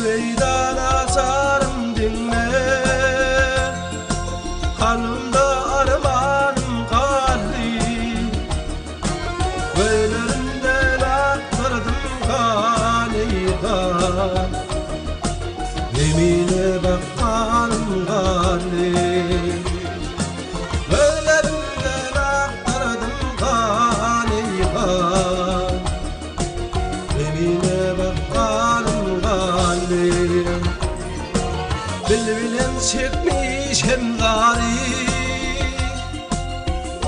Leydan asarım dinle, kalbimde armanım kalli. Böylerinden aktırdım kaleyden, emine bakanım kalli. Böylerinden aktırdım kaleyden, emine bakanım kalli. Bilbilen çekmiş hemdari,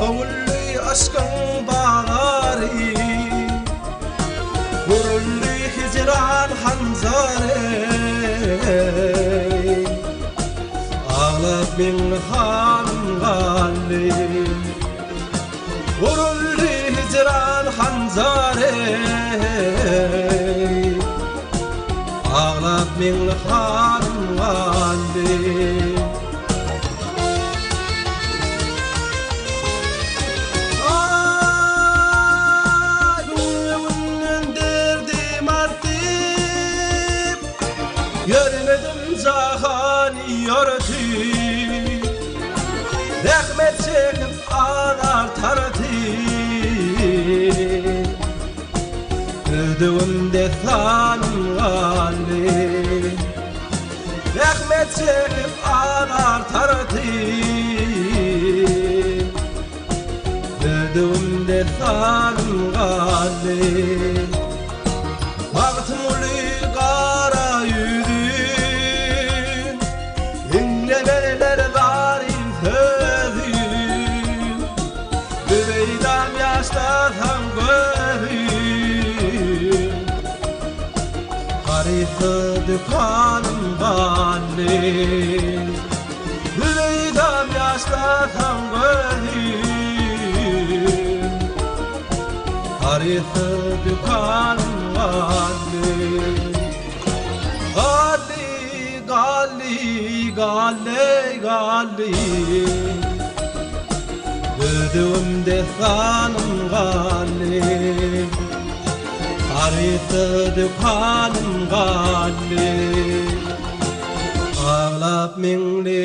oğullu aşkın bağları. Vurullu hicran hanzare, ağlap bin hanım galli. Vurullu hicran hanzare, ağlap bin hanım galli. Görmedim cahani yortu, rahmet çekip ağlar tartı. Ödüğümde sanım galli, rahmet çekip ağlar tartı. Ödüğümde sanım galli. Baktımlı kara yüzün, inlemeler varim sözün. Büveydam yaşlasam gözün, karısı dükkanım galli. Büveydam yaşlasam gözün, karısı dükkanım galli. Galli, galli, galli, ödüğümde sanım galli. Arısı dükkanım galli, ağlap minli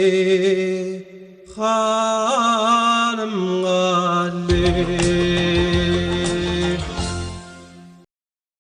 hanım galli.